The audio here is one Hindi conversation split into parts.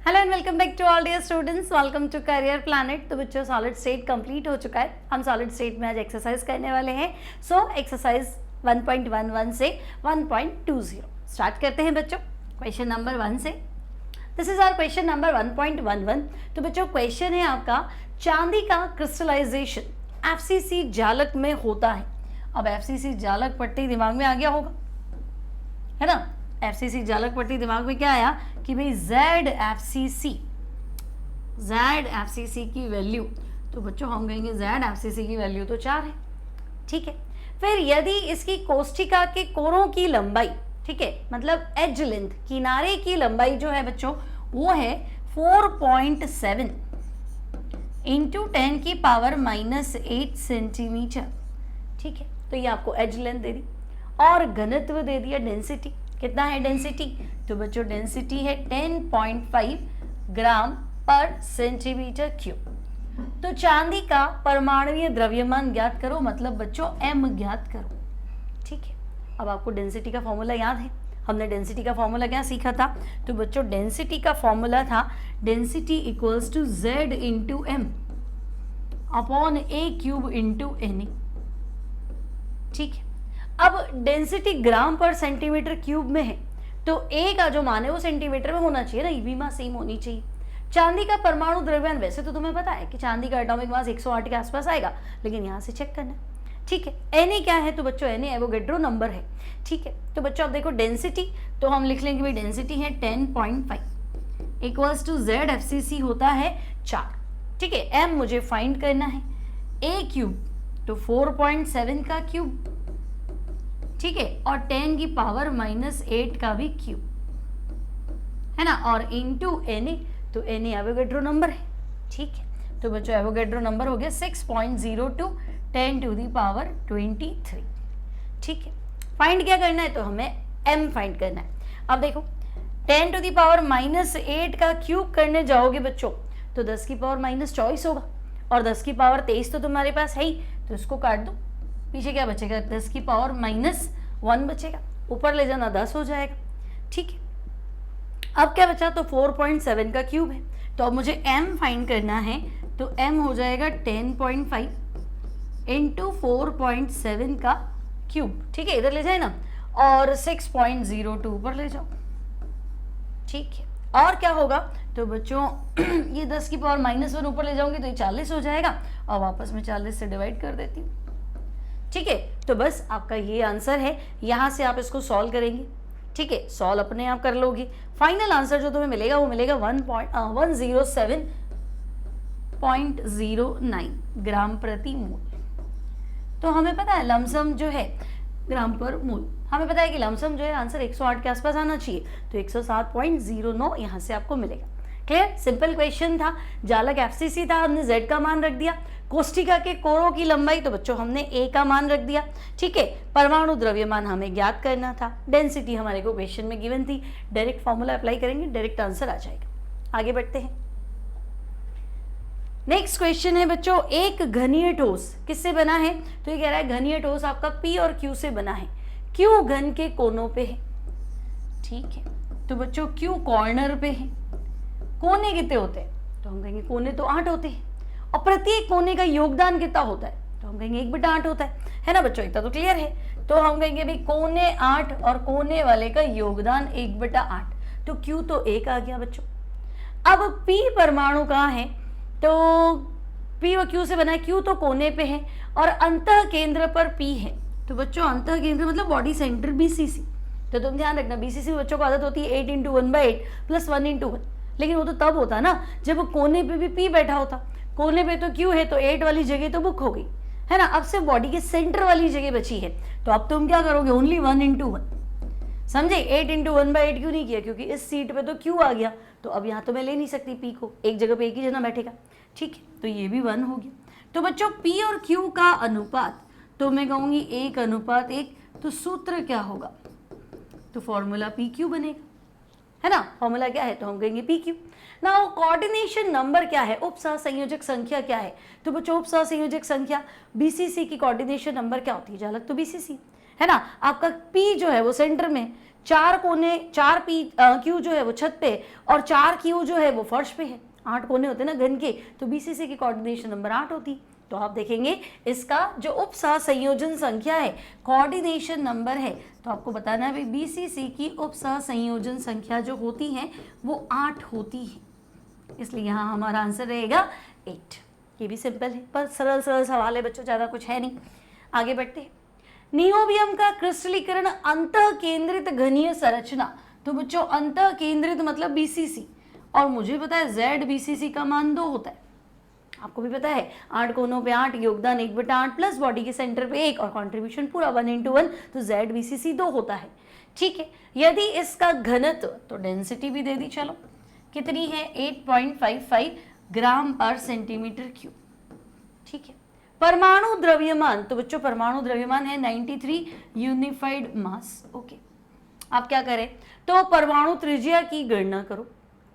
Hello and welcome back to all dear students, welcome to Career Planet. तो बच्चों सॉलिड स्टेट कंप्लीट हो चुका है। हम सॉलिड स्टेट में आज एक्सरसाइज करने वाले हैं। सो एक्सरसाइज 1.11 से 1.20 स्टार्ट करते हैं बच्चों। क्वेश्चन नंबर 1 से, this is our question number 1.11। तो बच्चों क्वेश्चन है आपका, चांदी का क्रिस्टलाइजेशन एफसीसी जालक में होता है। अब एफसीसी जालक पट्टी दिमाग में आ गया होगा, है ना। एफसीसी जालक पट्टी दिमाग में क्या आया कि भाई जेड एफसीसी की वैल्यू, तो बच्चों हम कहेंगे जेड एफसीसी की वैल्यू तो 4 है, ठीक है। फिर यदि इसकी कोष्ठिका के कोरों की लंबाई, ठीक है, मतलब एज लेंथ, किनारे की लंबाई जो है बच्चों वो है 4.7 इंटू 10 की पावर -8 सेंटीमीटर, ठीक है। तो ये आपको एज लेंथ दे दी और घनत्व दे दिया डेंसिटी। कितना है डेंसिटी? तो बच्चों डेंसिटी है 10.5 ग्राम पर सेंटीमीटर क्यूब। तो चांदी का परमाणुीय द्रव्यमान ज्ञात करो, मतलब बच्चों m ज्ञात करो, ठीक है। अब आपको डेंसिटी का फॉर्मूला याद है, हमने डेंसिटी का फॉर्मूला क्या सीखा था? तो बच्चों डेंसिटी का फॉर्मूला था density equals to z into M upon a cube into N, ठीक है। अब डेंसिटी ग्राम पर सेंटीमीटर क्यूब में है, तो a का जो मान है वो सेंटीमीटर में होना चाहिए ना, ये भी मास सेम होनी चाहिए। चांदी का परमाणु द्रव्यमान, वैसे तो तुम्हें पता है कि चांदी का एटॉमिक मास 108 के आसपास आएगा, लेकिन यहाँ से चेक करना, ठीक है। Na क्या है? तो बच्चों Na एवोगैड्रो नंबर है, ठीक है। तो बच्चों अब देखो डेंसिटी, तो हम लिख लेंगे भाई डेंसिटी है 10.5 इक्वल्स टू जेड एफसीसी होता है 4, ठीक है। m मुझे फाइंड करना है, a क्यूब तो 4.7 का क्यूब, ठीक है, और 10 की पावर -8 का भी क्यूब, है ना, और इनटू Na, तो Na एवोगैड्रो नंबर है, ठीक है। तो बच्चों एवोगैड्रो नंबर हो गया 6.02 10 टू दी पावर 23, ठीक है। फाइंड क्या करना है? तो हमें m फाइंड करना है। अब देखो 10 टू दी पावर -8 का क्यूब करने जाओगे बच्चों तो 10 की पावर -24 होगा, और 10 की पावर 23 तो तुम्हारे पास है ही, तो इसको काट दो, पीछे क्या बचेगा? 10 की पावर -1 बचेगा, ऊपर ले जाना 10 हो जाएगा, ठीक है। अब क्या बचा? तो 4.7 का क्यूब है, तो अब मुझे m फाइंड करना है, तो m हो जाएगा 10.5 इंटू 4.7 का क्यूब, ठीक है, इधर ले जाए ना, और 6.02 ऊपर ले जाओ, ठीक है। और क्या होगा? तो बच्चों ये 10 की पावर -1 ऊपर ले जाऊंगी तो ये 40 हो जाएगा, और वापस में 40 से डिवाइड कर देती हूँ, ठीक है। तो बस आपका ये आंसर है, यहाँ से आप इसको सॉल्व करेंगे, ठीक है, सॉल्व अपने आप कर लोगे। फाइनल आंसर जो तुम्हें मिलेगा वो मिलेगा 107.09 ग्राम प्रति मोल। तो हमें पता है लमसम जो है ग्राम पर मोल, हमें पता है कि लमसम जो है आंसर 108 के आसपास आना चाहिए, तो 107.09 यहाँ से आपको मिलेगा। क्लियर? सिंपल क्वेश्चन था, जालक एफसीसी था, हमने z का मान रख दिया, कोष्ठिका के कोरों की लंबाई तो बच्चों हमने a का मान रख दिया, ठीक है। परमाणु द्रव्यमान हमें ज्ञात करना था, डेंसिटी हमारे को क्वेश्चन में गिवन थी, डायरेक्ट फॉर्मूला अप्लाई करेंगे, डायरेक्ट आंसर आ जाएगा। आगे बढ़ते हैं। नेक्स्ट क्वेश्चन है बच्चों, एक घनीय ठोस किससे बना है? तो ये कह रहा है घनीय ठोस आपका P और Q से बना है, Q घन के कोनों पे है, ठीक है। तो बच्चों Q कॉर्नर पे है, कोने कितने होते हैं? तो हम कहेंगे कोने तो 8 होते हैं, और प्रत्येक कोने का योगदान कितना होता है? तो हम कहेंगे 1/8 होता है ना बच्चों, इतना तो क्लियर है। तो हम कहेंगे भाई कोने 8 और कोने वाले का योगदान 1/8, तो Q तो 1 आ गया बच्चों। अब P परमाणु कहाँ है? तो P और Q से बना है, Q तो कोने पे है और अंतः केंद्र पर P है, तो बच्चों अंतः केंद्र मतलब बॉडी सेंटर BCC। तो तुम ध्यान रखना BCC में बच्चों को आदत होती है 8 × 1/8 + 1 × 1, लेकिन वो तो तब होता ना जब कोने पे भी P बैठा होता, कोने पे तो Q है, तो 8 वाली जगह तो बुक हो गई, है ना। अब सिर्फ बॉडी के सेंटर वाली जगह बची है, तो अब तुम क्या करोगे? ओनली 1 × 1, समझे? 8 × 1/8 क्यों नहीं किया? क्योंकि इस सीट पे तो Q आ गया, तो अब यहाँ तो मैं ले नहीं सकती P को, एक जगह पे एक ही जना बैठेगा, ठीक है। तो ये भी 1 हो गया। तो बच्चों P और Q का अनुपात, तो मैं कहूँगी 1:1, तो सूत्र क्या होगा? तो फॉर्मूला PQ बनेगा, है ना। फॉर्मूला क्या है? तो हम कहेंगे PQ। नाउ कोऑर्डिनेशन नंबर क्या है? उपसह संयोजक संख्या क्या है? तो बच्चों उपसह संयोजक संख्या BCC की कोऑर्डिनेशन नंबर क्या होती है? जालक तो BCC है ना। आपका P जो है वो सेंटर में, 4 कोने, 4 पी क्यू जो है वो छत पे और 4 क्यू जो है वो फर्श पे है। 8 कोने होते हैं ना घन के, तो बीसीसी की कोऑर्डिनेशन नंबर 8 होती। तो आप देखेंगे इसका जो उप सहसंयोजन संख्या है, कोऑर्डिनेशन नंबर है, तो आपको बताना है भाई बीसीसी की उप सहसंयोजन संख्या जो होती है वो 8 होती है, इसलिए यहाँ हमारा आंसर रहेगा 8। ये भी सिंपल है, पर सरल सरल सवाल है बच्चों, ज़्यादा कुछ है नहीं। आगे बढ़ते हैं। नियोबियम का क्रिस्टलीकरण अंतः केंद्रित घनीय संरचना, तो बच्चों अंतः केंद्रित मतलब बीसीसी, और मुझे पता है जेड बीसीसी का मान 2 होता है, आपको भी पता है 8 कोनों पे 8, योगदान 1/8 प्लस बॉडी के सेंटर पे 1 और कंट्रीब्यूशन पूरा 1/1, तो जेड बीसीसी 2 होता है। ठीक है, यदि इसका घनत्व, तो डेंसिटी भी दे दी, चलो कितनी है 8.55 ग्राम पर सेंटीमीटर क्यूब। ठीक है, परमाणु द्रव्यमान, तो बच्चों परमाणु द्रव्यमान है 93 यूनिफाइड मास। ओके, आप क्या करें, तो परमाणु त्रिज्या की गणना करो।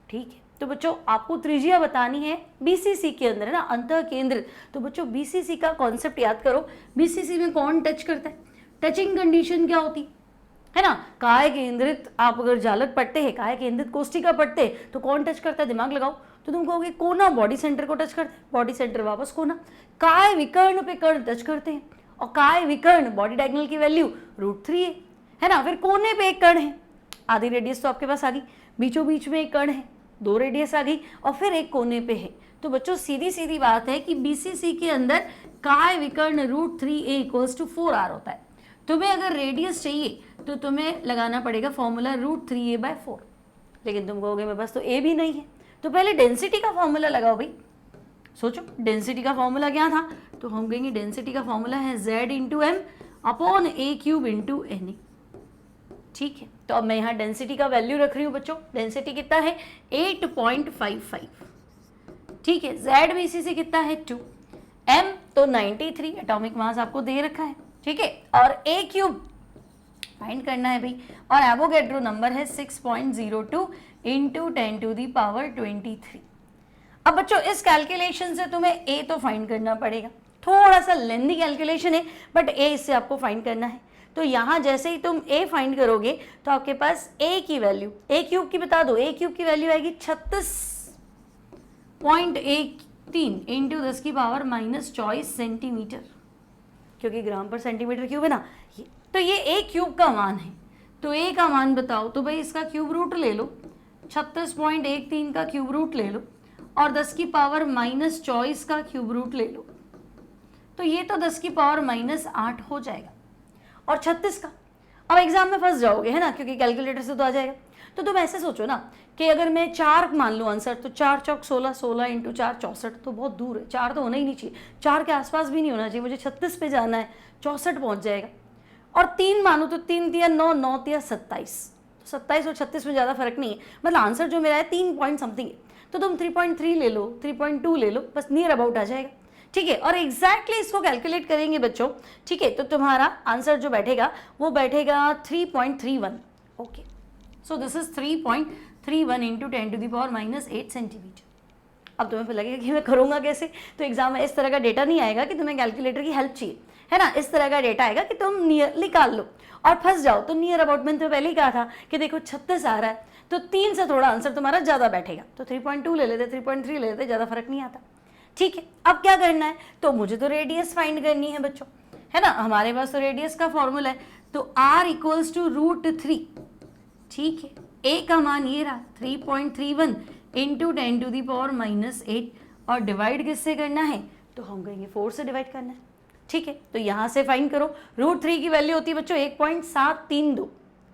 ठीक है, तो बच्चों आपको त्रिज्या बतानी है बीसीसी के अंदर है ना, अंतः केंद्रित। तो बच्चों बीसीसी का कॉन्सेप्ट याद करो, बीसीसी में कौन टच करता है, टचिंग कंडीशन क्या होती है ना, काय केंद्रित। आप अगर जालक पढ़ते हैं, काय केंद्रित कोष्टिका पढ़ते हैं, तो कौन टच करता है, दिमाग लगाओ, तो तुम कहोगे कोना बॉडी सेंटर को टच करता है, बॉडी सेंटर वापस कोना। काय विकर्ण पे कर्ण टच करते हैं, और काय विकर्ण बॉडी डायगोनल की वैल्यू √3 है ना। फिर कोने पे एक कर्ण है, आधी रेडियस तो आपके पास आ गई, बीचों बीच में एक कर्ण है, 2 रेडियस आ गई, और फिर एक कोने पे है। तो बच्चों सीधी सीधी बात है कि बीसीसी के अंदर काय विकर्ण √3a = 4r होता है। तुम्हें अगर रेडियस चाहिए तो तुम्हें लगाना पड़ेगा फॉर्मूला √3a/4, लेकिन तुम कहोगे मेरे पास तो ए भी नहीं है, तो पहले डेंसिटी का फॉर्मूला लगाओ भाई। सोचो डेंसिटी का फॉर्मूला क्या था, तो हम कहेंगे डेंसिटी का फॉर्मूला है Z/m/a³ Na। ठीक है, तो अब मैं यहाँ डेंसिटी का वैल्यू रख रही हूँ बच्चों, डेंसिटी कितना है 8.55। ठीक है, Z बीसीसी कितना है 2, M तो 93 एटॉमिक मास आपको दे रखा है। ठीक है, और A³ फाइंड करना है भाई, और एवोगैड्रो नंबर है 6.02 × 10⁻23। अब बच्चों इस कैलकुलेशन से तुम्हें A तो फाइंड करना पड़ेगा, थोड़ा सा लेंथी कैलकुलेशन है, बट A इससे आपको फाइंड करना है। तो यहाँ जैसे ही तुम A फाइंड करोगे तो आपके पास A की वैल्यू, A³ की बता दो, A³ की वैल्यू आएगी 36.13 × 10⁻24 सेंटीमीटर, क्योंकि ग्राम पर सेंटीमीटर क्यूब है ना। तो ये A³ का मान है, तो A का मान बताओ, तो भाई इसका क्यूब रूट ले लो, 36.13 का क्यूब रूट ले लो, और 10⁻24 का क्यूब रूट ले लो, तो ये तो 10⁻8 हो जाएगा, और 36 का। अब एग्जाम में फंस जाओगे है ना, क्योंकि कैलकुलेटर से तो आ जाएगा। तो तुम ऐसे सोचो ना कि अगर मैं 4 मान लूँ आंसर, तो 4 चौक 16, 16 × 4 64, तो बहुत दूर है, 4 तो होना ही नहीं चाहिए, 4 के आसपास भी नहीं होना चाहिए, मुझे 36 पे जाना है, 64 पहुँच जाएगा। और 3 मानूँ तो 3 × 9, 9 × 27, 27 और 36 में ज़्यादा फर्क नहीं है, मतलब आंसर जो मेरा है 3 पॉइंट समथिंग है, तो तुम 3.3 ले लो, 3.2 ले लो, बस नियर अबाउट आ जाएगा। ठीक है, और एग्जैक्टली इसको कैलकुलेट करेंगे बच्चों। ठीक है, तो तुम्हारा आंसर जो बैठेगा वो बैठेगा 3.31। Okay, so this is 3.31 × 10⁻8 centimetre. अब तुम्हें फिर लगेगा कि मैं करूँगा कैसे, तो एग्जाम में इस तरह का डेटा नहीं आएगा कि तुम्हें कैलकुलेटर की हेल्प चाहिए है ना, इस तरह का डेटा आएगा कि तुम नियर निकाल लो और फंस जाओ। तो नियर अबाउट मैंने तो पहले ही कहा था कि देखो 36 आ रहा है, तो 3 से थोड़ा आंसर तुम्हारा ज़्यादा बैठेगा, तो 3.2 ले लेते, 3.3 ले लेते, ज़्यादा फर्क नहीं आता। ठीक है, अब क्या करना है, तो मुझे तो रेडियस फाइंड करनी है बच्चों, है ना, हमारे पास तो रेडियस का फॉर्मूला है, तो r = √3। ठीक है, a का मान ये रहा 3.31 × 10⁻8, और डिवाइड किससे करना है, तो हम कहेंगे 4 से डिवाइड करना है। ठीक है, तो यहाँ से फाइंड करो, √3 की वैल्यू होती है बच्चों 1.732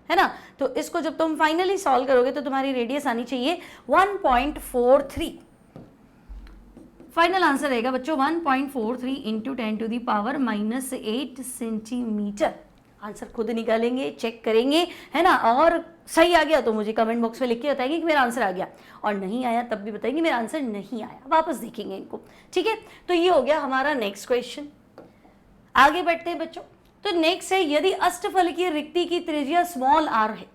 है ना, तो इसको जब तुम फाइनली सॉल्व करोगे तो तुम्हारी रेडियस आनी चाहिए 1.43। फाइनल आंसर रहेगा बच्चों 1.43 × 10⁻8 सेंटीमीटर। आंसर खुद निकालेंगे, चेक करेंगे है ना, और सही आ गया तो मुझे कमेंट बॉक्स में लिख के बताएंगे कि मेरा आंसर आ गया, और नहीं आया तब भी बताएंगे मेरा आंसर नहीं आया, वापस देखेंगे इनको। ठीक है, तो ये हो गया हमारा नेक्स्ट क्वेश्चन। आगे बढ़ते हैं बच्चों, तो नेक्स्ट है, यदि अष्टफलकीय रिक्ति की त्रिज्या r है,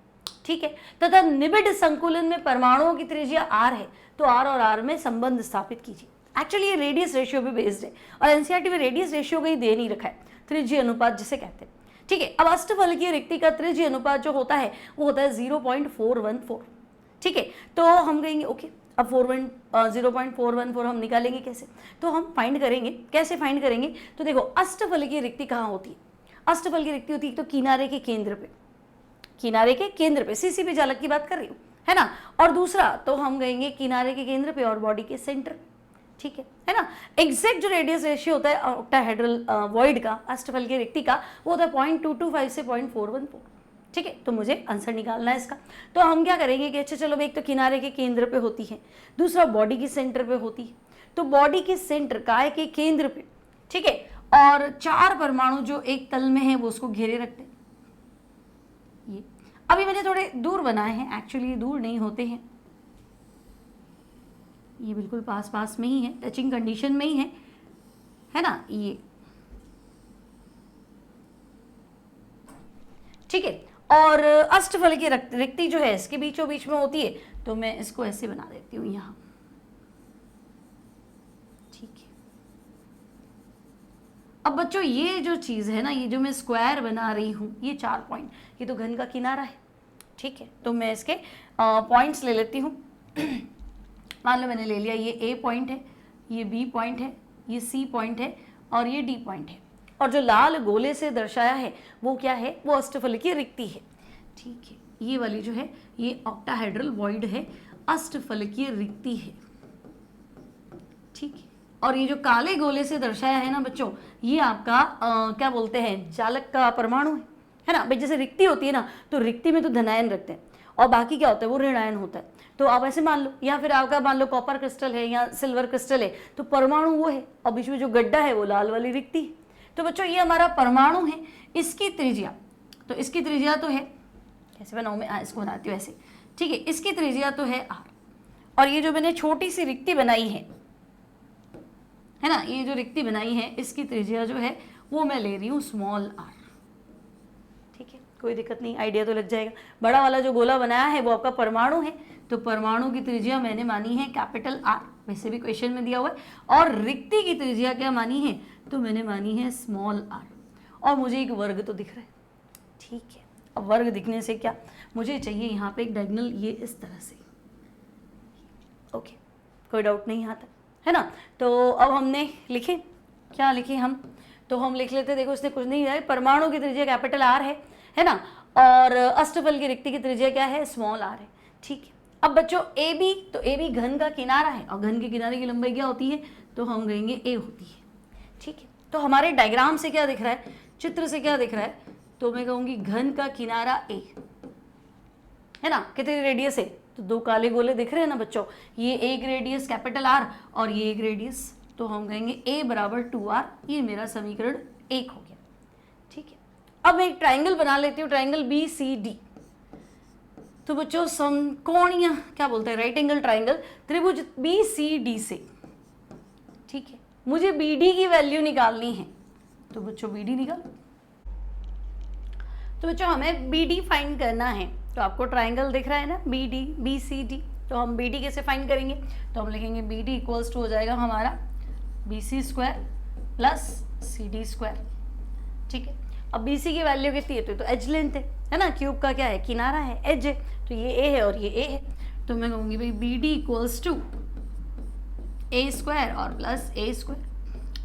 ठीक है, तथा निबिड संकुलन में परमाणुओं की त्रिज्या r है, तो r और r में संबंध स्थापित कीजिए। एक्चुअली ये रेडियस रेशियो पे बेस्ड है, और एनसीईआरटी में रेडियस रेशियो का ही दे नहीं रखा है, त्रिज्या अनुपात जिसे कहते हैं। ठीक है। अब अष्टफलकीय रिक्ति का त्रिज्य अनुपात जो होता है वो होता है 0.414, ठीक है। तो हम कहेंगे ओके, अब 0.414 हम निकालेंगे कैसे, तो हम फाइंड करेंगे, कैसे फाइंड करेंगे, तो देखो अष्टफलकीय रिक्ति कहाँ होती है, अष्टफलकीय रिक्ति होती है तो किनारे के केंद्र पे, किनारे के केंद्र पे, सीसीपी जालक की बात कर रही हूँ, है ना। और दूसरा तो हम कहेंगे किनारे के केंद्र पे और बॉडी के सेंटर, ठीक है ना। एग्जैक्ट जो रेडियस रेशियो होता है ऑक्टाहेड्रल वॉइड का, अष्टफलकीय रिक्ति का, वो होता है 0.225 से 0.414, ठीक है। तो मुझे आंसर निकालना है इसका। तो हम क्या करेंगे कि अच्छा चलो, एक तो किनारे के केंद्र पे होती है, दूसरा बॉडी के सेंटर पे होती है, तो बॉडी के सेंटर, काय के केंद्र पे, ठीक है, और 4 परमाणु जो एक तल में है वो उसको घेरे रखते हैं। ये अभी मैंने थोड़े दूर बनाए हैं, एक्चुअली ये दूर नहीं होते हैं, ये बिल्कुल पास पास में ही है, टचिंग कंडीशन में ही है ना ये, ठीक है। और अष्टफलकीय रिक्ति जो है इसके बीचों बीच में होती है, तो मैं इसको ऐसे बना देती हूँ यहाँ, ठीक है। अब बच्चों ये जो चीज़ है ना, ये जो मैं स्क्वायर बना रही हूँ, ये 4 पॉइंट, ये तो घन का किनारा है, ठीक है। तो मैं इसके पॉइंट्स ले लेती हूँ। मान लो मैंने ले लिया, ये ए पॉइंट है, ये बी पॉइंट है, ये सी पॉइंट है और ये डी पॉइंट है, और जो लाल गोले से दर्शाया है वो क्या है, वो अष्टफलकीय रिक्ति है, ठीक है। ये वाली जो है ये ऑक्टाहेड्रल वॉइड है, अष्टफलकीय रिक्ति है, ठीक है। और ये जो काले गोले से दर्शाया है ना बच्चों, ये आपका क्या बोलते हैं, जालक का परमाणु है ना। भाई जैसे रिक्ति होती है ना, तो रिक्ति में तो धनायन रखते हैं और बाकी क्या होता है, वो ऋणायन होता है। तो आप ऐसे मान लो, या फिर आपका मान लो कॉपर क्रिस्टल है या सिल्वर क्रिस्टल है, तो परमाणु वो है और बीच में जो गड्ढा है वो लाल वाली रिक्ति है। तो बच्चों ये हमारा परमाणु है, इसकी त्रिज्या, तो इसकी त्रिज्या तो है, कैसे बनाऊँ मैं, इसको बनाती हूँ ऐसे, ठीक है। इसकी त्रिज्या तो है r, और ये जो मैंने छोटी सी रिक्ति बनाई है ना, ये जो रिक्ति बनाई है इसकी त्रिज्या जो है वो मैं ले रही हूँ स्मॉल r, ठीक है। कोई दिक्कत नहीं, आइडिया तो लग जाएगा। बड़ा वाला जो गोला बनाया है वो आपका परमाणु है, तो परमाणु की त्रिज्या मैंने मानी है कैपिटल R, वैसे भी क्वेश्चन में दिया हुआ है। और रिक्ति की त्रिज्या क्या मानी है, तो मैंने मानी है स्मॉल r, और मुझे एक वर्ग तो दिख रहा है, ठीक है। अब वर्ग दिखने से क्या, मुझे चाहिए यहाँ पे एक डायगोनल, ये इस तरह से, ओके, कोई डाउट नहीं आता है ना। तो अब हमने लिखे, क्या लिखे हम, तो हम लिख लेते, देखो इसने कुछ नहीं है, परमाणु की त्रिज्या कैपिटल R है ना, और अष्टफल की रिक्ति की त्रिज्या क्या है, स्मॉल r है, ठीक है। अब बच्चों ए बी, तो ए बी घन का किनारा है, और घन के किनारे की लंबाई क्या होती है, तो हम कहेंगे a होती है, ठीक है। तो हमारे डायग्राम से क्या दिख रहा है, चित्र से क्या दिख रहा है, तो मैं कहूँगी घन का किनारा a है ना। कितनी रेडियस है, तो 2 काले गोले दिख रहे हैं ना बच्चों, ये एक रेडियस कैपिटल R और ये एक रेडियस, तो हम कहेंगे a बराबर 2r, ये मेरा समीकरण 1 हो गया, ठीक है। अब मैं एक ट्राइंगल बना लेती हूँ, ट्राइंगल BCD। तो बच्चों समकोणीय क्या बोलते हैं, राइट एंगल ट्राइंगल त्रिभुज BCD से, ठीक है, मुझे BD की वैल्यू निकालनी है, तो बच्चों BD निकालो। तो बच्चों हमें BD फाइंड करना है, तो आपको ट्राइंगल दिख रहा है ना BCD, तो हम BD कैसे फाइंड करेंगे, तो हम लिखेंगे BD इक्वल्स टू हो जाएगा हमारा BC square plus CD square, ठीक है। अब BC की वैल्यू कितनी है, तो एज लेंथ है ना, क्यूब का क्या है, किनारा है, एज है, तो ये A है और ये A है, तो मैं कहूँगी भाई BD equals to A square और plus A square,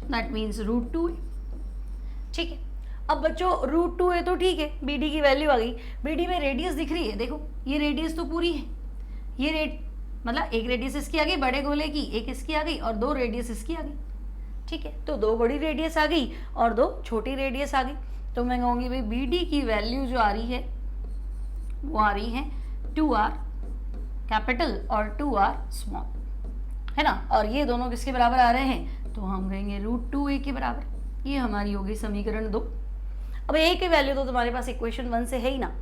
that means √2 है, ठीक है। अब बच्चों √2 है तो ठीक है, BD की वैल्यू आ गई। BD में रेडियस दिख रही है, देखो ये रेडियस तो पूरी है, ये मतलब एक रेडियस इसकी आ गई बड़े गोले की, एक इसकी आ गई और 2 रेडियस इसकी आ गई, ठीक है। तो 2 बड़ी रेडियस आ गई और 2 छोटी रेडियस आ गई, तो मैं कहूँगी भाई BD की वैल्यू जो आ रही है वो आ रही है 2r कैपिटल और 2r स्मॉल, है ना। और ये दोनों किसके बराबर आ रहे हैं, तो हम कहेंगे √2a के बराबर, ये हमारी होगी समीकरण 2। अब a की वैल्यू तो तुम्हारे पास इक्वेशन 1 से है ही ना,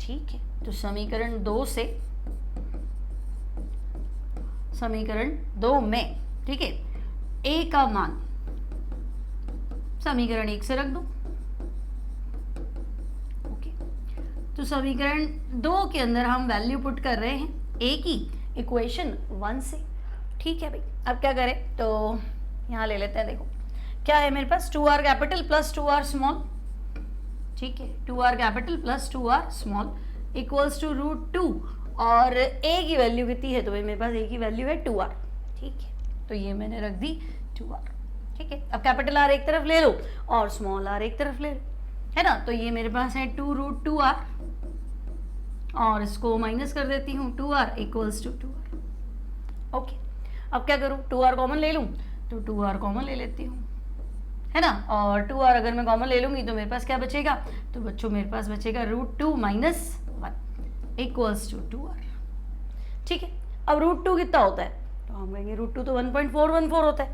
ठीक है। तो समीकरण 2 से, समीकरण 2 में, ठीक है, a का मान समीकरण 1 से रख दो, ओके। तो समीकरण 2 के अंदर हम वैल्यू पुट कर रहे हैं a की इक्वेशन 1 से, ठीक है भाई। अब क्या करें, तो यहाँ ले लेते हैं, देखो क्या है मेरे पास 2r capital plus 2r small, ठीक है, 2r capital plus 2r small equals to √2 और a की वैल्यू कितनी है, तो भाई मेरे पास a की वैल्यू है 2r, ठीक है, तो ये मैंने रख दी 2r, ठीक है। अब कैपिटल R एक तरफ ले लो और स्मॉल r एक तरफ ले लो, है ना, तो ये मेरे पास है 2√2r और इसको माइनस कर देती हूँ, 2r equals to 2r, okay. अब क्या करूँ, 2r कॉमन ले लूँ, तो 2r कॉमन ले लेती हूँ, है ना, और 2r अगर मैं कॉमन ले लूँगी तो मेरे पास क्या बचेगा, तो बच्चों मेरे पास बचेगा √2 - 1 इक्वल्स टू 2r, ठीक है। अब √2 कितना होता है, तो हम कहेंगे √2 तो 1.414 होता है,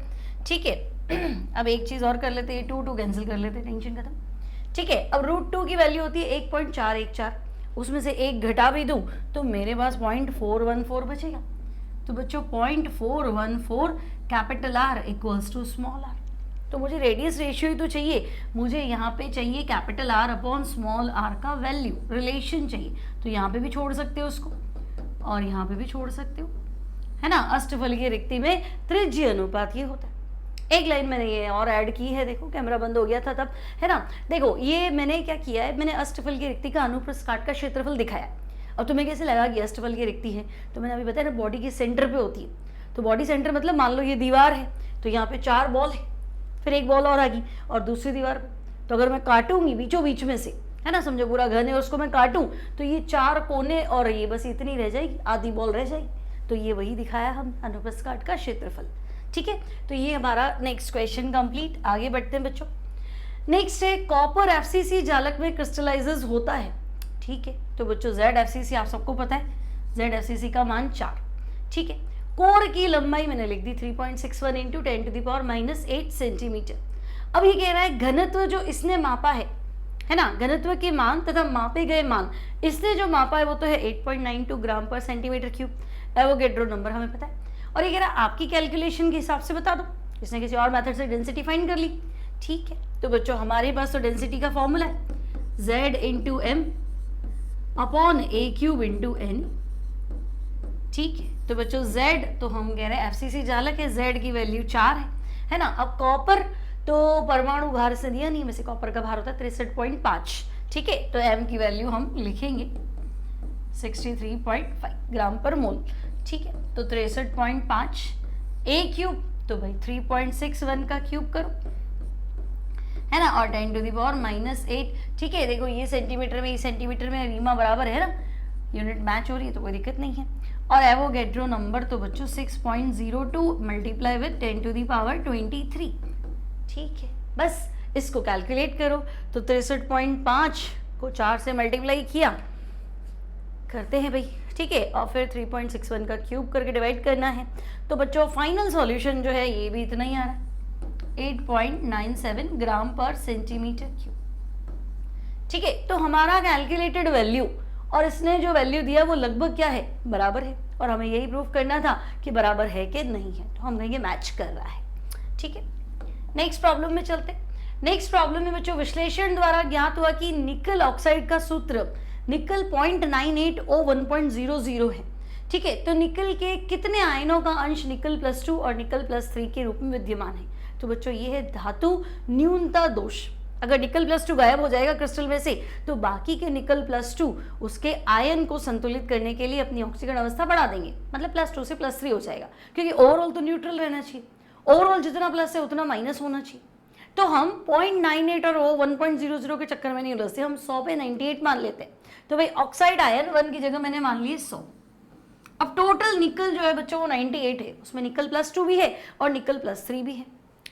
ठीक है। अब एक चीज़ और कर लेते हैं, 2 कैंसिल कर लेते हैं, टेंशन खत्म, ठीक है। अब √2 की वैल्यू होती है 1.414, उसमें से एक घटा भी दूँ तो मेरे पास 0.414 बचेगा, तो बच्चों 0.414 capital R equals to small r, तो मुझे रेडियस रेशियो ही तो चाहिए, मुझे यहाँ पे चाहिए capital R upon small r का वैल्यू रिलेशन चाहिए, तो यहाँ पे भी छोड़ सकते हो उसको और यहाँ पे भी छोड़ सकते हो, है ना। अष्टफल की रिक्ति में त्रिज्यीय अनुपात ये होता है। एक लाइन मैंने ये और ऐड की है, देखो कैमरा बंद हो गया था तब, है ना, देखो ये मैंने क्या किया है, मैंने अष्टफल की रिक्ति का अनुप्रस्थ काट का क्षेत्रफल दिखाया। अब तुम्हें कैसे लगा कि अष्टफल की रिक्ति है, तो मैंने अभी बताया ना बॉडी के सेंटर पे होती है, तो बॉडी सेंटर मतलब मान लो ये दीवार है, तो यहाँ पे 4 बॉल है, फिर एक बॉल और आ गई और दूसरी दीवार पे, तो अगर मैं काटूंगी बीचों बीच में से, है ना, समझो पूरा घन है, उसको मैं काटूं तो ये 4 कोने और ये बस इतनी रह जाएगी, आधी बॉल रह जाएगी, तो ये वही दिखाया हम अनुप्रस्थ काट का क्षेत्रफल, ठीक है। तो ये हमारा नेक्स्ट क्वेश्चन कंप्लीट। आगे बढ़ते हैं बच्चों, नेक्स्ट है कॉपर FCC जालक में क्रिस्टलाइजेस होता है, ठीक है। तो बच्चों ZFCC आप सबको पता है, ZFCC का मान 4, ठीक है। कोर की लंबाई मैंने लिख दी 3.61 × 10⁻⁸ सेंटीमीटर। अब ये कह रहा है घनत्व जो इसने मापा है ना, घनत्व के मान तथा मापे गए मान इसने जो मापा है वो तो है 8.92 ग्राम पर सेंटीमीटर क्यूब, एवोगैड्रो नंबर हमें पता है, और ये कह रहा है आपकी कैलकुलेशन के हिसाब से बता दो, इसने किसी और मेथड से डेंसिटी फाइंड कर ली, ठीक है। तो बच्चों हमारे पास तो डेंसिटी का फॉर्मूला है Z × M upon A³ × N, ठीक है। तो बच्चों Z तो हम कह रहे हैं FCC जालक है, Z की वैल्यू 4 है ना। अब कॉपर तो परमाणु भार से दिया नहीं, में से कॉपर का भार होता है 63.5, ठीक है, तो M की वैल्यू हम लिखेंगे 63.5 ग्राम पर मोल, ठीक है। तो 63.5 A³ तो भाई 3.61 का क्यूब करो, है ना, और 10⁻⁻8, ठीक है। देखो ये सेंटीमीटर में, ये सेंटीमीटर में रीमा बराबर है ना, यूनिट मैच हो रही है तो कोई दिक्कत नहीं है। और एवोगैड्रो नंबर तो बच्चों 6.02 मल्टीप्लाई विद 10⁻23, ठीक है। बस इसको कैलकुलेट करो, तो 63.5 को 4 से मल्टीप्लाई किया, करते हैं भाई, ठीक है, और फिर 3.61 का क्यूब करके डिवाइड करना है, तो बच्चों फाइनल सॉल्यूशन जो है ये भी इतना ही आ रहा है 8.97 ग्राम पर सेंटीमीटर क्यूब, ठीक है। तो हमारा कैलकुलेटेड वैल्यू और इसने जो वैल्यू दिया वो लगभग क्या है, बराबर है, और हमें यही प्रूफ करना था कि बराबर है कि नहीं है, तो हम कहेंगे मैच कर रहा है, ठीक है। नेक्स्ट प्रॉब्लम में चलते। नेक्स्ट प्रॉब्लम में बच्चों विश्लेषण द्वारा ज्ञात हुआ कि निकल ऑक्साइड का सूत्र निकल 0.98O 1.00 है, ठीक है। तो निकल के कितने आयनों का अंश निकल +2 और निकल +3 के रूप में विद्यमान है, तो बच्चों ये है धातु न्यूनता दोष। अगर निकल +2 गायब हो जाएगा क्रिस्टल में से, तो बाकी के निकल +2 उसके आयन को संतुलित करने के लिए अपनी ऑक्सीकरण अवस्था बढ़ा देंगे, मतलब +2 से +3 हो जाएगा, क्योंकि ओवरऑल तो न्यूट्रल रहना चाहिए, ओवरऑल जितना प्लस है उतना माइनस होना चाहिए। तो हम 0.98 और 1.00 के चक्कर में नहीं उलझते, हम 100 पे 98 मान लेते हैं, तो भाई ऑक्साइड आयन 1 की जगह मैंने मान लिए 100। अब टोटल निकल जो है बच्चों वो 98 है, उसमें निकल +2 भी है और निकल +3 भी है,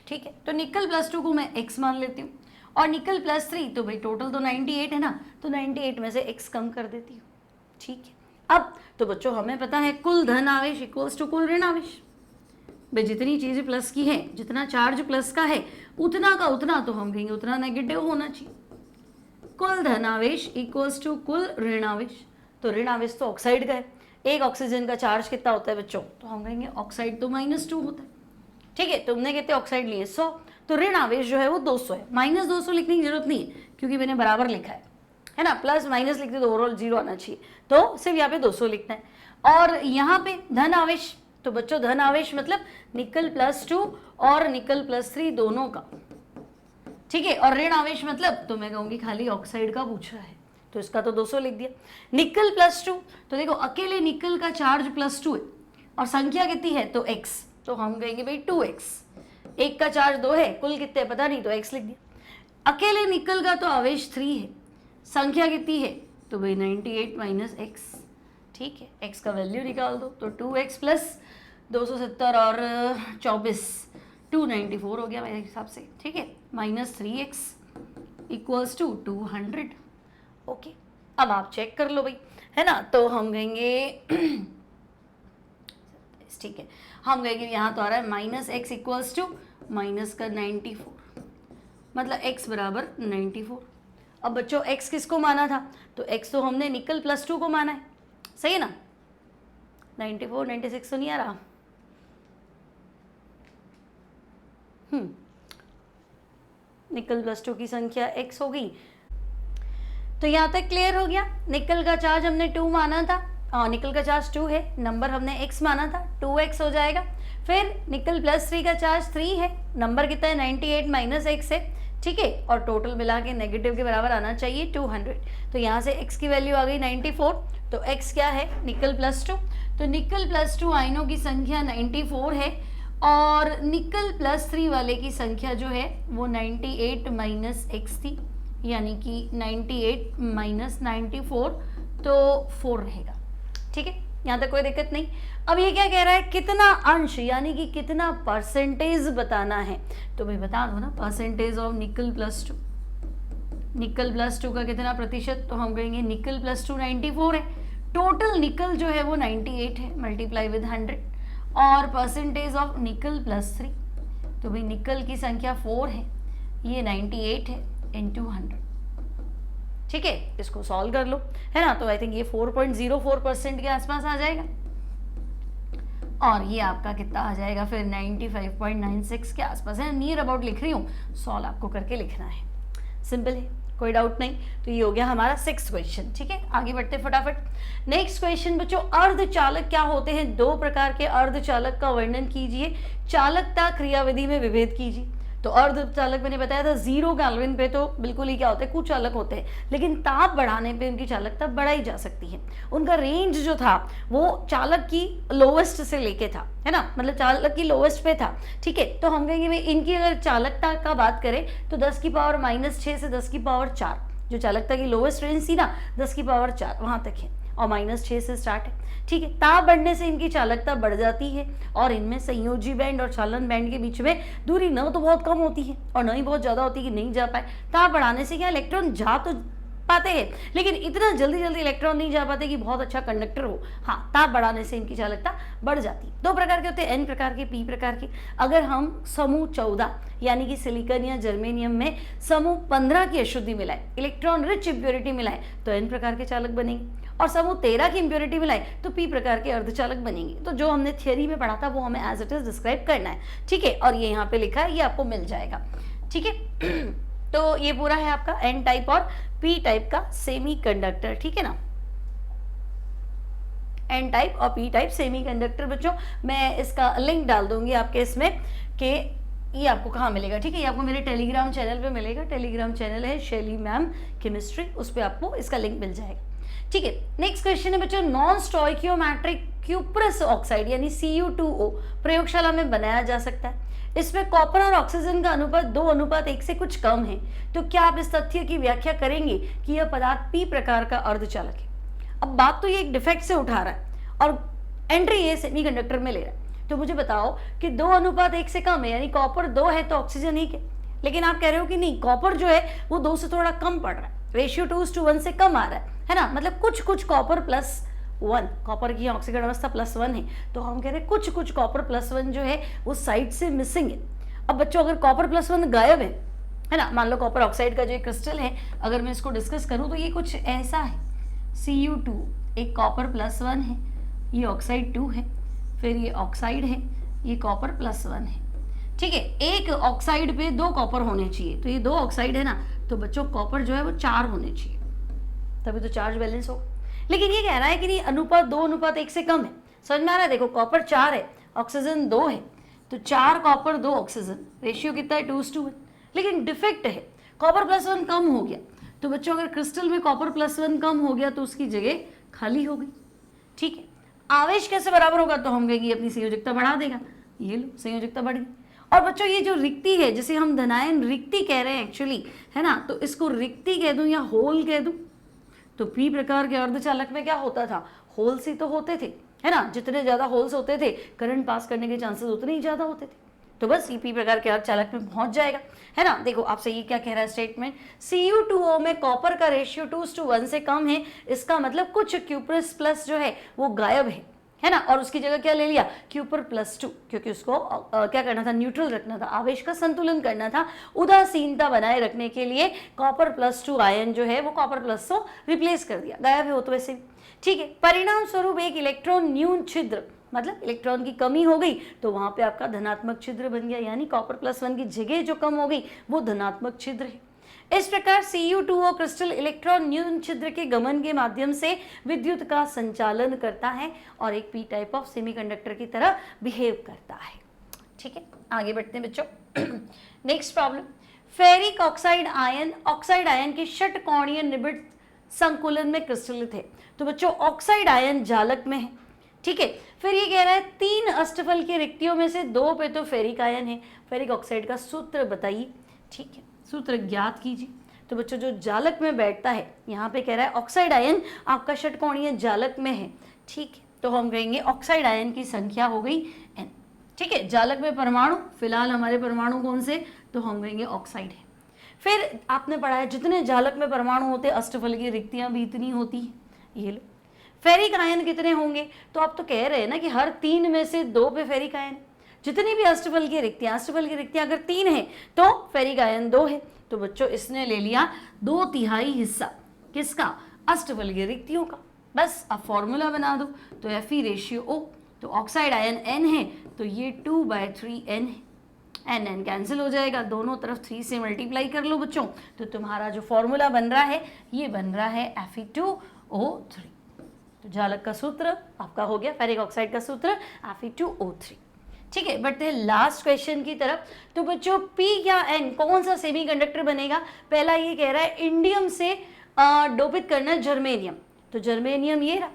ठीक है। तो निकल +2 को मैं x मान लेती हूँ और निकल +3, तो भाई टोटल तो 98 है ना, तो 98 में से x कम कर देती हूँ, ठीक है। अब तो बच्चों हमें पता है कुल धन आवेश इक्वल्स टू कुल ऋण आवेश, भाई जितनी चीज़ें प्लस की है, जितना चार्ज प्लस का है उतना का उतना तो हम कहेंगे उतना नेगेटिव होना चाहिए। कुल धन आवेश इक्वल्स टू कुल ऋण आवेश, तो ऋण आवेश तो ऑक्साइड का है, एक ऑक्सीजन का चार्ज कितना होता है बच्चों, तो हम कहेंगे ऑक्साइड तो -2 होता है, ठीक है। तुमने कितने ऑक्साइड लिए 100, तो ऋण आवेश जो है वो 200 है, -200 लिखने की जरूरत नहीं है क्योंकि मैंने बराबर लिखा है ना, प्लस माइनस लिखते तो ओवरऑल 0 आना चाहिए, तो सिर्फ यहाँ पे 200 लिखना है। और यहाँ पे धन आवेश, तो बच्चों धन आवेश मतलब निकल +2 और निकल +3 दोनों का, ठीक है, और ऋण आवेश मतलब तो मैं कहूँगी खाली ऑक्साइड का पूछा है, तो इसका तो 200 लिख दिया। निकल +2, तो देखो अकेले निकल का चार्ज +2 है और संख्या कितनी है तो x, तो हम कहेंगे भाई 2x, एक का चार्ज 2 है, कुल कितने पता नहीं, तो x लिख दिया। अकेले निकल का तो आवेश 3 है, संख्या कितनी है तो भाई 98 - x, ठीक है, x का वैल्यू निकाल दो, तो 2x + 270 और 24 294 हो गया मेरे हिसाब से, ठीक है, -3x = 200। ओके, अब आप चेक कर लो भाई, है ना, तो हम कहेंगे ठीक है, हम कहेंगे यहाँ तो आ रहा है -x = -94, मतलब x बराबर 94। अब बच्चों x किसको माना था, तो x तो हमने निकल +2 को माना है, सही है ना, 94 96 तो नहीं आ रहा, निकल +2 की संख्या x हो गई। तो यहाँ तक क्लियर हो गया। निकल का चार्ज हमने 2 माना था, निकल का चार्ज 2 है, नंबर हमने x माना था, 2x हो जाएगा। फिर निकल +3 का चार्ज 3 है, नंबर कितना है 98 - x है, ठीक है, और टोटल मिला के नेगेटिव के बराबर आना चाहिए 200। तो यहाँ से x की वैल्यू आ गई 94, तो x क्या है निकल +2, तो निकल +2 आयनों की संख्या 94 है और निकल +3 वाले की संख्या जो है वो 98 - x थी, यानी कि 98 - 94 तो 4 रहेगा, ठीक है, यहाँ तक कोई दिक्कत नहीं। अब ये क्या कह रहा है, कितना अंश यानी कि कितना परसेंटेज बताना है, तो भाई बता दो ना, परसेंटेज ऑफ निकल +2, निकल +2 का कितना प्रतिशत, तो हम कहेंगे निकल +2 94 है, टोटल निकल जो है वो 98 है, मल्टीप्लाई विद 100, और परसेंटेज ऑफ निकल +3, तो भाई निकल की संख्या 4 है, ये 98 है इंटू 100, ठीक है, इसको सॉल्व कर लो, है ना, तो आई थिंक ये 4.04% के आसपास आ जाएगा, और ये आपका कितना आ जाएगा फिर 95.96 के आसपास है, नियर अबाउट लिख रही हूँ, सॉल्व आपको करके लिखना है, सिंपल है, कोई डाउट नहीं। तो ये हो गया हमारा 6th क्वेश्चन, ठीक है, आगे बढ़ते फटाफट। नेक्स्ट क्वेश्चन बच्चों, अर्धचालक क्या होते हैं, 2 प्रकार के अर्धचालक का वर्णन कीजिए, चालकता क्रियाविधि में विभेद कीजिए। तो अर्धचालक मैंने बताया था 0 केल्विन पे तो बिल्कुल ही क्या होते हैं, कुचालक होते हैं, लेकिन ताप बढ़ाने पे उनकी चालकता बढ़ाई जा सकती है। उनका रेंज जो था वो चालक की लोवेस्ट से लेके था, है ना, मतलब चालक की लोवेस्ट पे था, ठीक है, तो हम कहेंगे इनकी अगर चालकता का बात करें तो 10⁻⁻6 से 10⁻4 जो चालकता की लोवेस्ट रेंज थी ना, 10⁻4 वहाँ तक है, और -6 से स्टार्ट है, ठीक है। ताप बढ़ने से इनकी चालकता बढ़ जाती है, और इनमें संयोजी बैंड और चालन बैंड के बीच में दूरी न तो बहुत कम होती है और न ही बहुत ज़्यादा होती है कि नहीं जा पाए। ताप बढ़ाने से क्या इलेक्ट्रॉन जा तो पाते हैं, लेकिन इतना जल्दी जल्दी इलेक्ट्रॉन नहीं जा पाते कि बहुत अच्छा कंडक्टर हो। हाँ, ताप बढ़ाने से इनकी चालकता बढ़ जाती है। 2 प्रकार के होते हैं, N प्रकार के, P प्रकार के। अगर हम समूह 14 यानी कि सिलिकॉन या जर्मेनियम में समूह 15 की अशुद्धि मिलाए, इलेक्ट्रॉन रिच इंप्योरिटी मिलाए, तो N प्रकार के चालक बनेंगे, और समूह 13 की इंप्योरिटी मिलाए तो P प्रकार के अर्धचालक बनेंगे। तो जो हमने थियरी में पढ़ा था वो हमें एज इट इज डिस्क्राइब करना है, ठीक है, और ये यहाँ पे लिखा है, ये आपको मिल जाएगा, ठीक है। तो ये पूरा है आपका N टाइप और P टाइप का सेमीकंडक्टर, ठीक है ना, N टाइप और P टाइप सेमीकंडक्टर। बच्चों मैं इसका लिंक डाल दूंगी आपके इसमें कि ये आपको कहाँ मिलेगा, ठीक है, ये आपको मेरे टेलीग्राम चैनल पे मिलेगा। टेलीग्राम चैनल है शैली मैम केमिस्ट्री, उस पर आपको इसका लिंक मिल जाएगा, ठीक है। नेक्स्ट क्वेश्चन है बच्चों, नॉन स्टोइकियोमेट्रिक क्यूप्रस ऑक्साइड यानी Cu2O प्रयोगशाला में बनाया जा सकता है। इसमें कॉपर और ऑक्सीजन का अनुपात 2:1 से कुछ कम है। तो क्या आप इस तथ्य की व्याख्या करेंगे कि यह पदार्थ P प्रकार का अर्धचालक है। अब बात तो ये एक डिफेक्ट से उठा रहा है और एंट्री ये सेमीकंडक्टर में ले रहा है, तो मुझे बताओ कि 2:1 से कम है, यानी कॉपर 2 है तो ऑक्सीजन 1 है, लेकिन आप कह रहे हो कि नहीं, कॉपर जो है वो 2 से थोड़ा कम पड़ रहा है, रेशियो 2:1 से कम आ रहा है ना, मतलब कुछ कुछ कॉपर +1, कॉपर की ऑक्सीकरण अवस्था +1 है, तो हम कह रहे हैं कुछ कुछ कॉपर +1 जो है वो साइड से मिसिंग है। अब बच्चों अगर कॉपर +1 गायब है ना, मान लो कॉपर ऑक्साइड का जो एक क्रिस्टल है, अगर मैं इसको डिस्कस करूं तो ये कुछ ऐसा है, Cu2 एक कॉपर +1 है, ये ऑक्साइड 2 है, फिर ये ऑक्साइड है, ये कॉपर +1 है, ठीक है। एक ऑक्साइड पे 2 कॉपर होने चाहिए, तो ये 2 ऑक्साइड है ना, तो बच्चों कॉपर जो है वो 4 होने चाहिए, तभी तो चार्ज बैलेंस हो। लेकिन ये कह रहा है कि नहीं, अनुपात 2:1 से कम है। समझ में आ रहा है, देखो कॉपर 4 है, ऑक्सीजन 2 है, तो 4 कॉपर 2 ऑक्सीजन, रेशियो कितना है 2:1, लेकिन डिफेक्ट है, कॉपर +1 कम हो गया। तो बच्चों अगर क्रिस्टल में कॉपर +1 कम हो गया तो उसकी जगह खाली हो गई, ठीक है। आवेश कैसे बराबर होगा, तो हम कहेंगे अपनी संयोजकता बढ़ा देगा, ये लो संयोजकता बढ़ गई। और बच्चों ये जो रिक्ति है, जिसे हम धनायन रिक्ति कह रहे हैं एक्चुअली, है ना, तो इसको रिक्ति कह दूं या होल कह दूं, तो पी प्रकार के अर्धचालक में क्या होता था, होल्स ही तो होते थे, है ना। जितने ज्यादा होल्स होते थे करंट पास करने के चांसेस उतने ही ज्यादा होते थे। तो बस ये पी प्रकार के अर्धचालक में पहुंच जाएगा, है ना। देखो आपसे ये क्या कह रहा है स्टेटमेंट, Cu2O में कॉपर का रेशियो 2:1 से कम है, इसका मतलब कुछ क्यूपरस प्लस जो है वो गायब है ना, और उसकी जगह क्या ले लिया, क्यूपर +2, क्योंकि उसको क्या करना था, न्यूट्रल रखना था, आवेश का संतुलन करना था, उदासीनता बनाए रखने के लिए कॉपर +2 आयन जो है वो कॉपर प्लस को रिप्लेस कर दिया, गायब है वो तो वैसे, ठीक है। परिणाम स्वरूप एक इलेक्ट्रॉन न्यून छिद्र, मतलब इलेक्ट्रॉन की कमी हो गई तो वहां पे आपका धनात्मक छिद्र बन गया, यानी कॉपर +1 की जगह जो कम हो गई वो धनात्मक छिद्र है। इस प्रकार Cu2O क्रिस्टल इलेक्ट्रॉन न्यून छिद्र के गमन के माध्यम से विद्युत का संचालन करता है और एक पी टाइप ऑफ सेमीकंडक्टर की तरह बिहेव करता है, ठीक है। आगे बढ़ते हैं बच्चों। Next problem, ferric oxide ion के षटकोणीय निबिड़ संकुलन में क्रिस्टलित है। तो बच्चों ऑक्साइड आयन जालक में है, ठीक है। फिर ये कह रहा है 3 अष्टफल की रिक्तियों में से 2 पे तो फेरिक आयन है, फेरिक ऑक्साइड का सूत्र बताइए, ठीक है, सूत्र ज्ञात कीजिए। तो बच्चों जो जालक में बैठता है, यहाँ पे कह रहा है ऑक्साइड आयन आपका षटकोणीय जालक में है, ठीक है, तो हम कहेंगे ऑक्साइड आयन की संख्या हो गई n, ठीक है। जालक में परमाणु, फिलहाल हमारे परमाणु कौन से, तो हम कहेंगे ऑक्साइड है। फिर आपने पढ़ा है जितने जालक में परमाणु होते अष्टफल की रिक्तियां भी इतनी होती है, ये लो। फेरिक आयन कितने होंगे, तो आप तो कह रहे हैं ना कि हर 3 में से 2 पे फेरिक आयन, जितनी भी अष्टफल की रिक्तियां अगर 3 है तो फेरिक आयन 2 है। तो बच्चों इसने ले लिया 2/3 हिस्सा किसका, अष्टफल की रिक्तियों का। बस अब फॉर्मूला बना दो, तो Fe/O, तो ऑक्साइड आयन n है तो ये 2/3n है, n कैंसिल हो जाएगा, दोनों तरफ 3 से मल्टीप्लाई कर लो बच्चों, तो तुम्हारा जो फॉर्मूला बन रहा है ये बन रहा है Fe2O3। तो जालक का सूत्र आपका हो गया, फेरिक ऑक्साइड का सूत्र Fe2O3, ठीक है। बढ़ते हैं लास्ट क्वेश्चन की तरफ। तो बच्चों P या N कौन सा सेमीकंडक्टर बनेगा, पहला ये कह रहा है इंडियम से डोपित करना जर्मेनियम, तो जर्मेनियम ये रहा,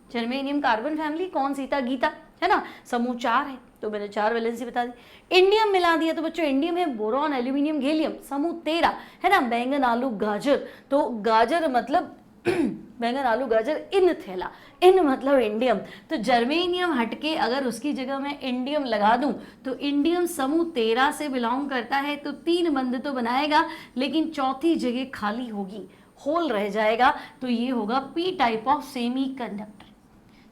जर्मेनियम कार्बन फैमिली, कौन सीता गीता, है ना, समूह 4 है, तो मैंने 4 वैलेंसी बता दी। इंडियम मिला दिया, तो बच्चों इंडियम है बोरॉन एल्यूमिनियम गैलियम, समूह 13 है ना, बैंगन आलू गाजर, तो गाजर मतलब बैंगन आलू गाजर इन थैला, इन मतलब इंडियम, तो जर्मेनियम हटके अगर उसकी जगह मैं इंडियम लगा दूं तो इंडियम समूह 13 से बिलोंग करता है, तो 3 बंद तो बनाएगा लेकिन चौथी जगह खाली होगी, होल रह जाएगा, तो ये होगा P type of semi conductor,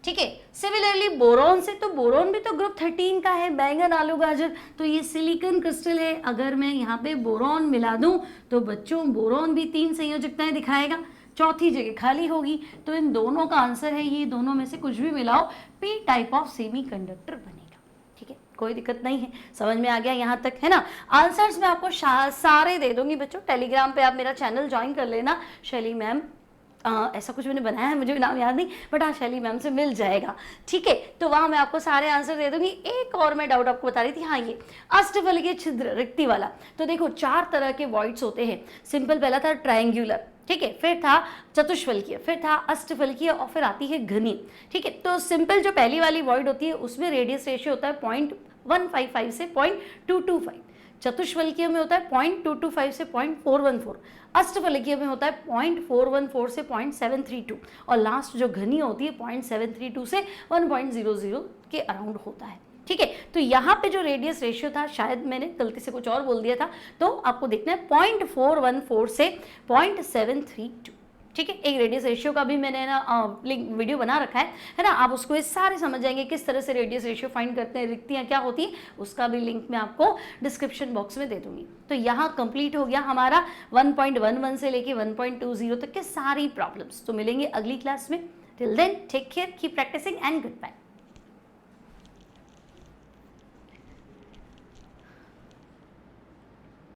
ठीक है। सिमिलरली बोरॉन से, तो बोरॉन भी तो ग्रुप 13 का है, बैंगन आलू गाजर, तो ये सिलिकॉन क्रिस्टल है, अगर मैं यहाँ पे बोरॉन मिला दूं तो बच्चों बोरॉन भी 3 संयोजकताएं दिखाएगा, चौथी जगह खाली होगी, तो इन दोनों का आंसर है ये दोनों में से कुछ भी मिलाओ, पी टाइप ऑफ सेमीकंडक्टर बनेगा, ठीक है, कोई दिक्कत नहीं है, समझ में आ गया यहाँ तक, है ना। आंसर्स मैं आपको सारे दे दूंगी बच्चों, टेलीग्राम पे आप मेरा चैनल ज्वाइन कर लेना, शैली मैम, ऐसा कुछ मैंने बनाया है, मुझे भी नाम याद नहीं, बट हाँ शैली मैम से मिल जाएगा, ठीक है। तो वहाँ मैं आपको सारे आंसर दे दूंगी। एक और मैं डाउट आपको बता रही थी, हाँ ये अष्टफलकीय छिद्र रिक्ति वाला, तो देखो 4 तरह के वॉइड्स होते हैं, सिंपल पहला था ट्रायंगुलर, ठीक है, फिर था चतुष्फलकीय, फिर था अष्टफलकीय और फिर आती है घनी, ठीक है। तो सिंपल जो पहली वाली वॉइड होती है उसमें रेडियस रेशियो होता है 0.155 से 0.225, चतुष्फलकीय में होता है 0.225 से 0.414, अष्टफलकीय में होता है 0.414 से 0.732 और लास्ट जो घनी होती है 0.732 से 1.00 के अराउंड होता है, ठीक है। तो यहाँ पे जो रेडियस रेशियो था, शायद मैंने गलती से कुछ और बोल दिया था, तो आपको देखना है 0.414 से 0.732, ठीक है। एक रेडियस रेशियो का भी मैंने ना लिंक वीडियो बना रखा है ना, आप उसको ये सारे समझ जाएंगे किस तरह से रेडियस रेशियो फाइंड करते हैं, रिक्तियाँ क्या होती हैं, उसका भी लिंक मैं आपको डिस्क्रिप्शन बॉक्स में दे दूंगी। तो यहाँ कंप्लीट हो गया हमारा 1.11 से लेके 1.20 तक के सारी प्रॉब्लम्स। तो मिलेंगे अगली क्लास में, till then take care, keep practicing and good bye.